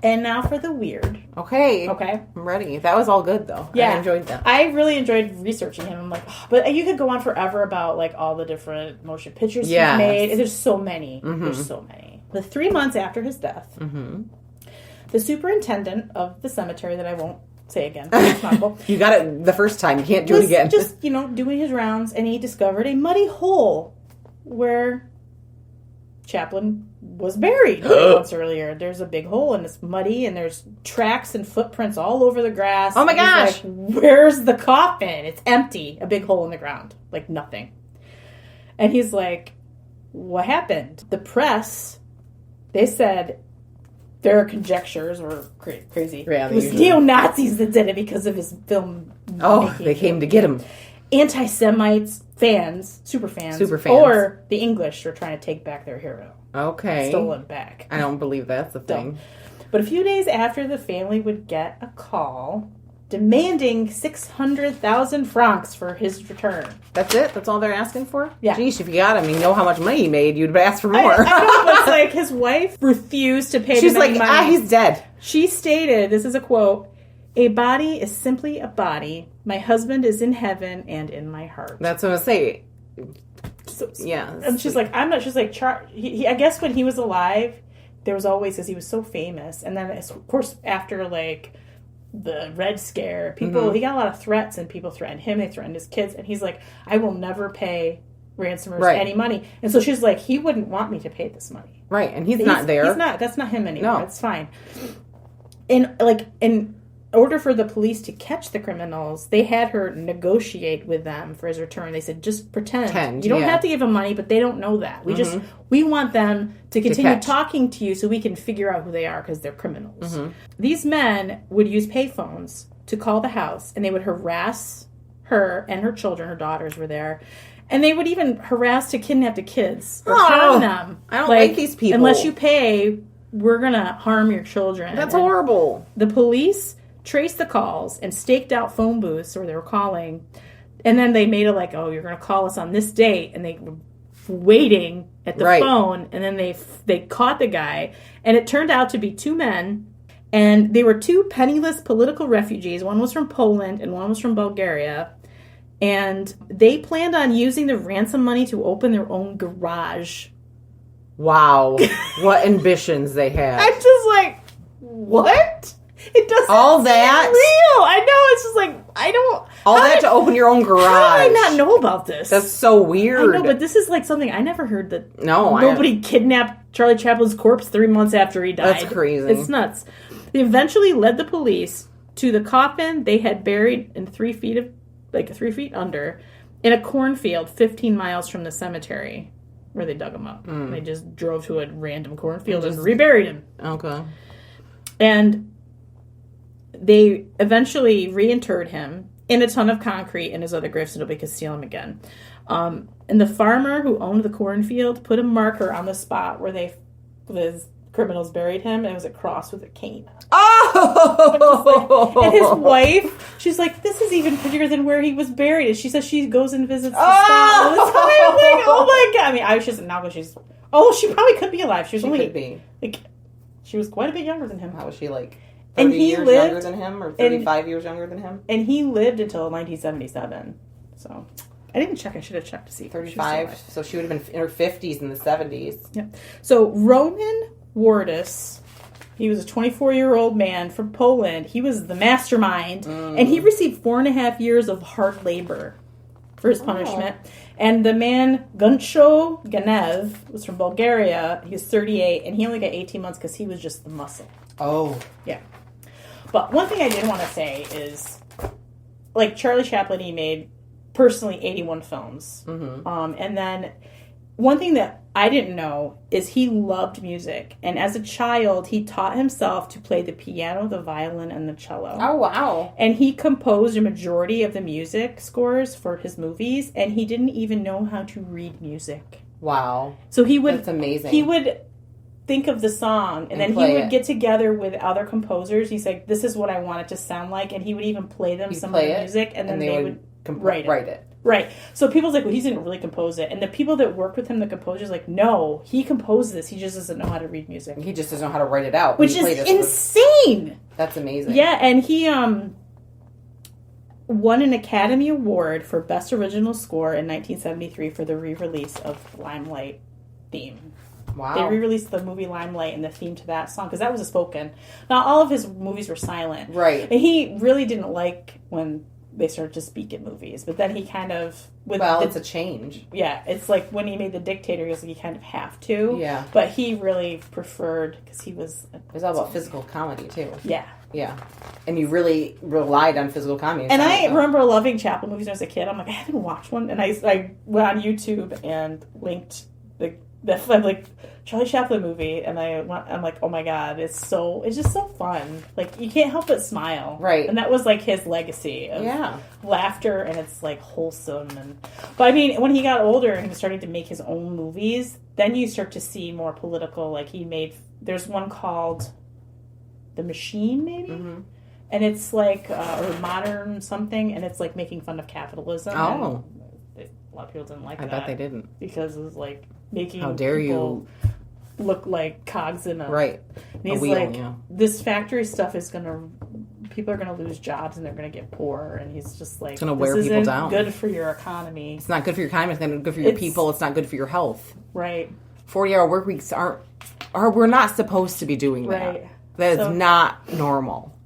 [SPEAKER 1] And now for the weird.
[SPEAKER 2] Okay.
[SPEAKER 1] I'm
[SPEAKER 2] ready. That was all good, though.
[SPEAKER 1] Yeah.
[SPEAKER 2] I enjoyed that.
[SPEAKER 1] I really enjoyed researching him. I'm like, oh, but you could go on forever about like all the different motion pictures he's made. There's so many. There's so many. But 3 months after his death, the superintendent of the cemetery, that I won't say again, it's not cool.
[SPEAKER 2] You got it the first time. You can't do it again.
[SPEAKER 1] Just, doing his rounds, and he discovered a muddy hole where Chaplin was buried months earlier. There's a big hole, and it's muddy, and there's tracks and footprints all over the grass.
[SPEAKER 2] Oh my gosh!
[SPEAKER 1] Like, where's the coffin? It's empty. A big hole in the ground. Like nothing. And he's like, what happened? The press, they said their conjectures were crazy.
[SPEAKER 2] Yeah,
[SPEAKER 1] it was neo-Nazis that did it because of his film.
[SPEAKER 2] They came to get him.
[SPEAKER 1] Anti-Semites, super fans, or the English were trying to take back their hero.
[SPEAKER 2] Okay.
[SPEAKER 1] Stole him back.
[SPEAKER 2] I don't believe that's a thing.
[SPEAKER 1] But a few days after, the family would get a call demanding 600,000 francs for his return.
[SPEAKER 2] That's it? That's all they're asking for?
[SPEAKER 1] Yeah.
[SPEAKER 2] Geesh, if you got him, you know how much money he made, you'd ask for more.
[SPEAKER 1] I know, but it's like his wife refused to pay
[SPEAKER 2] She's
[SPEAKER 1] money.
[SPEAKER 2] He's dead.
[SPEAKER 1] She stated, this is a quote, "A body is simply a body. My husband is in heaven and in my heart."
[SPEAKER 2] That's what I say.
[SPEAKER 1] So,
[SPEAKER 2] yeah.
[SPEAKER 1] And she's like, I'm not, she's like, I guess when he was alive, there was always, because he was so famous. And then, of course, after, like, the Red Scare, people, he got a lot of threats, and people threatened him, they threatened his kids, and he's like, I will never pay ransomers any money. And so she's like, he wouldn't want me to pay this money.
[SPEAKER 2] Right, and he's not there.
[SPEAKER 1] He's not, that's not him anymore. No. That's fine. And, like, in order for the police to catch the criminals, they had her negotiate with them for his return. They said, just pretend. You don't have to give them money, but they don't know that. We want them to continue talking to you so we can figure out who they are because they're criminals. These men would use payphones to call the house, and they would harass her and her children. Her daughters were there. And they would even harass to kidnap the kids or harm them.
[SPEAKER 2] I don't like these people.
[SPEAKER 1] Unless you pay, we're going to harm your children.
[SPEAKER 2] That's horrible.
[SPEAKER 1] The police traced the calls and staked out phone booths where they were calling. And then they made it like, oh, you're going to call us on this date. And they were waiting at the phone. And then they caught the guy. And it turned out to be two men. And they were two penniless political refugees. One was from Poland and one was from Bulgaria. And they planned on using the ransom money to open their own garage.
[SPEAKER 2] Wow. What ambitions they had.
[SPEAKER 1] I'm just like, what? It doesn't
[SPEAKER 2] all that
[SPEAKER 1] real. I know. It's just like, I don't.
[SPEAKER 2] All that to open your own garage.
[SPEAKER 1] How did I not know about this?
[SPEAKER 2] That's so weird.
[SPEAKER 1] I know, but this is like something I never heard that.
[SPEAKER 2] No,
[SPEAKER 1] nobody kidnapped Charlie Chaplin's corpse 3 months after he died.
[SPEAKER 2] That's crazy.
[SPEAKER 1] It's nuts. They eventually led the police to the coffin they had buried in 3 feet under, in a cornfield 15 miles from the cemetery where they dug him up. They just drove to a random cornfield and reburied him. Okay. And they eventually reinterred him in a ton of concrete in his other grave so nobody could steal him again. And the farmer who owned the cornfield put a marker on the spot where the criminals buried him, and it was a cross with a cane. Oh! And his wife, she's like, this is even prettier than where he was buried. And she says she goes and visits the spot all the time. I'm like, oh my God. I mean, I was just now, but she probably could be alive. She could be. Like, she was quite a bit younger than him.
[SPEAKER 2] How was she, like 30 years younger than him, or 35 years younger than him?
[SPEAKER 1] And he lived until 1977. So I didn't check. I should have checked to see.
[SPEAKER 2] 35. So she would have been in her 50s in the 70s.
[SPEAKER 1] Yeah. So Roman Wardus, he was a 24-year-old man from Poland. He was the mastermind, and he received 4.5 years of hard labor for his punishment. And the man, Guncho Ganev, was from Bulgaria. He was 38, and he only got 18 months because he was just the muscle. Oh. Yeah. But one thing I did want to say is, like, Charlie Chaplin, he made, personally, 81 films. And then one thing that I didn't know is he loved music. And as a child, he taught himself to play the piano, the violin, and the cello.
[SPEAKER 2] Oh, wow.
[SPEAKER 1] And he composed a majority of the music scores for his movies, and he didn't even know how to read music.
[SPEAKER 2] Wow.
[SPEAKER 1] So he would...
[SPEAKER 2] That's amazing.
[SPEAKER 1] He would think of the song, and then he would get together with other composers. He's like, this is what I want it to sound like, and he would even play them some of the music, and then they would write it. Right. So people's like, well, he didn't really compose it. And the people that worked with him, the composers, like, no, he composed this. He just doesn't know how to read music.
[SPEAKER 2] He just doesn't know how to write it out.
[SPEAKER 1] Which is insane.
[SPEAKER 2] That's amazing.
[SPEAKER 1] Yeah, and he won an Academy Award for Best Original Score in 1973 for the re-release of Limelight theme. Wow. They re-released the movie Limelight and the theme to that song, because that was a spoken. Now, all of his movies were silent. Right. And he really didn't like when they started to speak in movies, but then he kind of...
[SPEAKER 2] it's a change.
[SPEAKER 1] Yeah, it's like when he made The Dictator, he was like, you kind of have to. Yeah. But he really preferred, because he was...
[SPEAKER 2] It was all about physical comedy, too.
[SPEAKER 1] Yeah.
[SPEAKER 2] Yeah. And you really relied on physical comedy.
[SPEAKER 1] And I remember loving Chaplin movies when I was a kid. I'm like, I haven't watched one. And I went on YouTube and linked That's like Charlie Chaplin movie, and I'm like, oh my god, it's just so fun. Like, you can't help but smile,
[SPEAKER 2] right?
[SPEAKER 1] And that was like his legacy of laughter, and it's like wholesome. But I mean, when he got older and he was starting to make his own movies, then you start to see more political. Like, there's one called The Machine, maybe. Mm-hmm. And it's like, or Modern something, and it's like making fun of capitalism.
[SPEAKER 2] Oh.
[SPEAKER 1] A lot of people didn't like that.
[SPEAKER 2] I bet they didn't.
[SPEAKER 1] Because it was like making
[SPEAKER 2] How dare
[SPEAKER 1] people look like cogs in a...
[SPEAKER 2] Right.
[SPEAKER 1] And he's like, this factory stuff is going to... People are going to lose jobs and they're going to get poor. And he's just like,
[SPEAKER 2] it's going to wear people down.
[SPEAKER 1] Good for your economy.
[SPEAKER 2] It's not good for your economy. It's not good for your people. It's not good for your health.
[SPEAKER 1] Right.
[SPEAKER 2] 40-hour work weeks we're not supposed to be doing that.
[SPEAKER 1] Right.
[SPEAKER 2] That is not normal.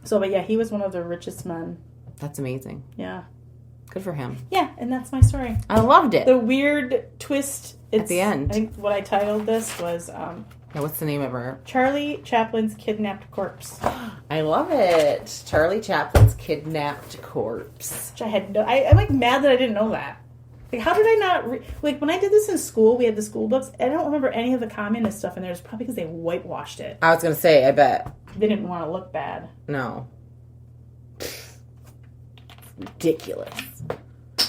[SPEAKER 1] So, but yeah, he was one of the richest men.
[SPEAKER 2] That's amazing.
[SPEAKER 1] Yeah.
[SPEAKER 2] Good for him.
[SPEAKER 1] Yeah, and that's my story.
[SPEAKER 2] I loved it.
[SPEAKER 1] The weird twist
[SPEAKER 2] at the end.
[SPEAKER 1] I think what I titled this was...
[SPEAKER 2] what's the name of her?
[SPEAKER 1] Charlie Chaplin's Kidnapped Corpse.
[SPEAKER 2] I love it. Charlie Chaplin's Kidnapped Corpse.
[SPEAKER 1] Which I had I'm like mad that I didn't know that. Like, how did I not... like, when I did this in school, we had the school books. I don't remember any of the communist stuff in there. It's probably because they whitewashed it.
[SPEAKER 2] I was going to say, I bet.
[SPEAKER 1] They didn't want to look bad.
[SPEAKER 2] No. Ridiculous.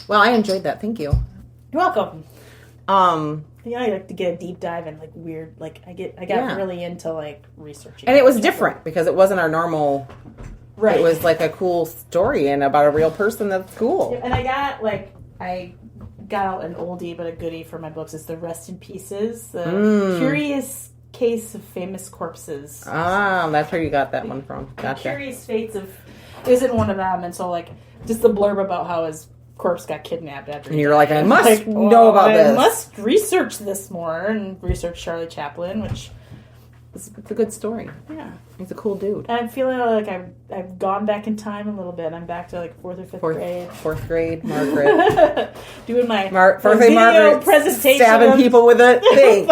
[SPEAKER 2] Well, I enjoyed that. Thank you.
[SPEAKER 1] You're welcome. Yeah, I like to get a deep dive in like weird. Like I got really into like researching,
[SPEAKER 2] and it was different because it wasn't our normal. Right. It was like a cool story and about a real person. That's cool.
[SPEAKER 1] Yeah, and I got out an oldie but a goodie for my books. It's the Rest in Pieces, the Curious Case of Famous Corpses.
[SPEAKER 2] Ah, that's where you got that one from. Gotcha.
[SPEAKER 1] The Curious Fates of isn't one of them, and so like just the blurb about how his corpse got kidnapped after.
[SPEAKER 2] And you're like, I must know about this.
[SPEAKER 1] I must research this more and research Charlie Chaplin, which
[SPEAKER 2] it's a good story.
[SPEAKER 1] Yeah,
[SPEAKER 2] he's a cool dude.
[SPEAKER 1] And I'm feeling like I've gone back in time a little bit. I'm back to like fourth or fifth
[SPEAKER 2] Fourth grade, Margaret.
[SPEAKER 1] Doing my
[SPEAKER 2] fourth grade Margaret
[SPEAKER 1] presentation,
[SPEAKER 2] stabbing people with a thing,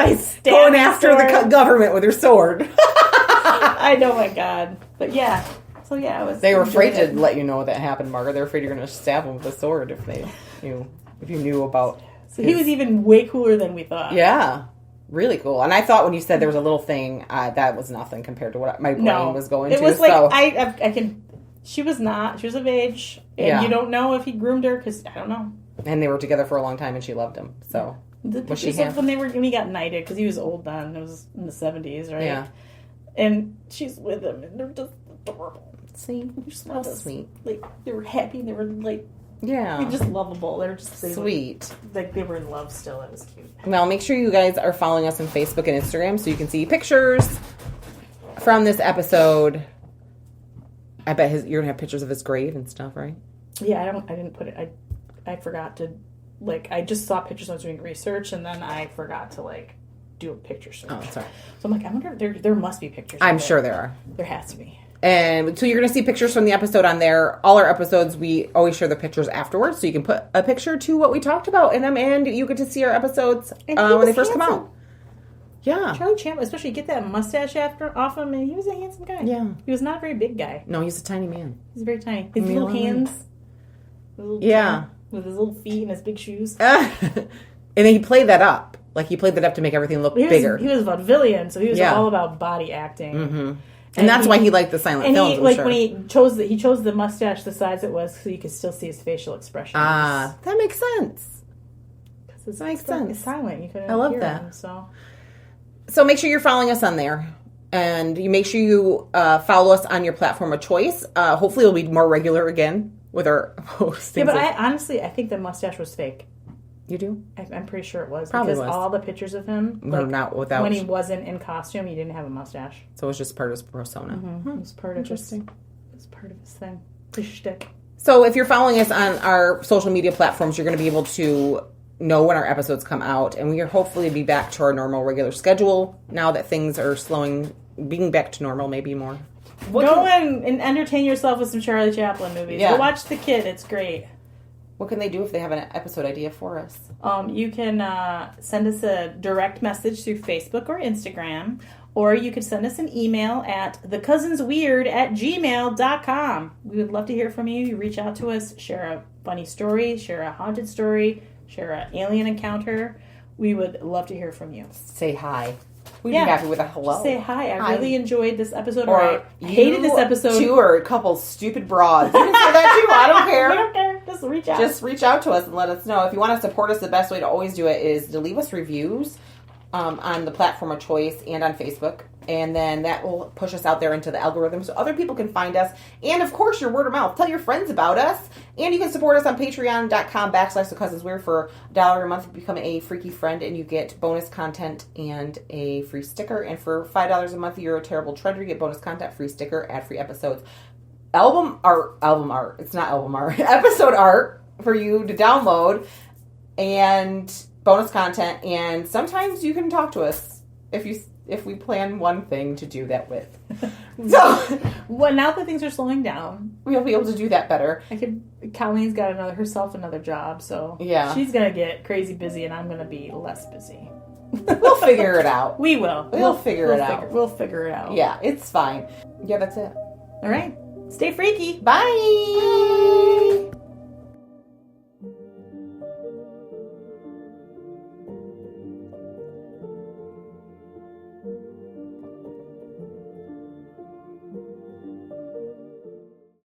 [SPEAKER 2] going after the government with her sword.
[SPEAKER 1] I know, my God, but yeah. So yeah,
[SPEAKER 2] they were afraid to let you know that happened, Margaret. They're afraid you're going to stab them with a sword if you knew about.
[SPEAKER 1] So he was even way cooler than we thought.
[SPEAKER 2] Yeah, really cool. And I thought when you said there was a little thing, that was nothing compared to what my brain was going to.
[SPEAKER 1] It was like I can. She was not. She was of age, and you don't know if he groomed her because I don't know.
[SPEAKER 2] And they were together for a long time, and she loved him. So
[SPEAKER 1] was she when he got knighted because he was old then. It was in the 70s, right?
[SPEAKER 2] Yeah.
[SPEAKER 1] And she's with him, and they're just adorable.
[SPEAKER 2] See, you're so sweet.
[SPEAKER 1] Like they were happy. They were like, just lovable. They were just
[SPEAKER 2] sweet.
[SPEAKER 1] Like they were in love still. It was cute.
[SPEAKER 2] Well, make sure you guys are following us on Facebook and Instagram so you can see pictures from this episode. I bet you're gonna have pictures of his grave and stuff, right?
[SPEAKER 1] Yeah, I didn't put it. I forgot to I just saw pictures when I was doing research, and then I forgot to do a picture search.
[SPEAKER 2] Oh, sorry.
[SPEAKER 1] So I'm like, I wonder if there must be pictures.
[SPEAKER 2] I'm sure there are.
[SPEAKER 1] There has to be.
[SPEAKER 2] And so you're going to see pictures from the episode on there. All our episodes, we always share the pictures afterwards, so you can put a picture to what we talked about in them, and you get to see our episodes when they first come out. Yeah.
[SPEAKER 1] Charlie Chaplin, especially get that mustache off him, and he was a handsome guy.
[SPEAKER 2] Yeah.
[SPEAKER 1] He was not a very big guy.
[SPEAKER 2] No, he's a tiny man.
[SPEAKER 1] He's very tiny. His little hands. With his little feet and his big shoes.
[SPEAKER 2] And then he played that up. Like, he played that up to make everything look bigger.
[SPEAKER 1] He was vaudevillian, so he was all about body acting.
[SPEAKER 2] Mm-hmm. And that's why he liked the silent films, I'm sure.
[SPEAKER 1] When he chose the mustache the size it was so you could still see his facial expressions.
[SPEAKER 2] Ah, that makes sense.
[SPEAKER 1] That makes sense. It's silent. You couldn't
[SPEAKER 2] hear
[SPEAKER 1] that.
[SPEAKER 2] Him, so make sure you're following us on there. And you make sure you follow us on your platform of choice. Hopefully we'll be more regular again with our posts.
[SPEAKER 1] Yeah, but I think the mustache was fake.
[SPEAKER 2] You do?
[SPEAKER 1] I'm pretty sure it was.
[SPEAKER 2] Probably
[SPEAKER 1] because
[SPEAKER 2] was.
[SPEAKER 1] All the pictures of him,
[SPEAKER 2] not without
[SPEAKER 1] when he wasn't in costume, he didn't have a mustache.
[SPEAKER 2] So it was just part of his persona.
[SPEAKER 1] Mm-hmm. It was part of his thing. His shtick.
[SPEAKER 2] So if you're following us on our social media platforms, you're going to be able to know when our episodes come out, and we are hopefully be back to our normal regular schedule now that things are being back to normal, maybe more.
[SPEAKER 1] Go and entertain yourself with some Charlie Chaplin movies. Yeah. Go watch The Kid. It's great.
[SPEAKER 2] What can they do if they have an episode idea for us?
[SPEAKER 1] You can send us a direct message through Facebook or Instagram, or you could send us an email at thecousinsweird@gmail.com. We would love to hear from you. You reach out to us, share a funny story, share a haunted story, share an alien encounter, We would love to hear from you.
[SPEAKER 2] Say hi. We'd be happy with a hello.
[SPEAKER 1] Just say hi. I really enjoyed this episode, or I hated this episode.
[SPEAKER 2] Two or a couple stupid broads. You can say that too. I don't care.
[SPEAKER 1] We don't care. Just reach out.
[SPEAKER 2] Just reach out to us and let us know. If you want to support us, the best way to always do it is to leave us reviews on the platform of choice and on Facebook. And then that will push us out there into the algorithm so other people can find us. And, of course, your word of mouth. Tell your friends about us. And you can support us on patreon.com/thecousinsweird for $1 a month. You become a freaky friend and you get bonus content and a free sticker. And for $5 a month, you're a terrible treasure. You get bonus content, free sticker, ad-free episodes. Album art. It's not album art. Episode art for you to download. And bonus content. And sometimes you can talk to us if we plan one thing to do that with. So,
[SPEAKER 1] well, now that things are slowing down,
[SPEAKER 2] we'll be able to do that better.
[SPEAKER 1] Colleen's got another job, so
[SPEAKER 2] yeah,
[SPEAKER 1] she's gonna get crazy busy, and I'm gonna be less busy.
[SPEAKER 2] We'll figure it out.
[SPEAKER 1] We will.
[SPEAKER 2] We'll figure it out.
[SPEAKER 1] We'll figure it out.
[SPEAKER 2] Yeah, it's fine. Yeah, that's it.
[SPEAKER 1] All right. Stay freaky.
[SPEAKER 2] Bye.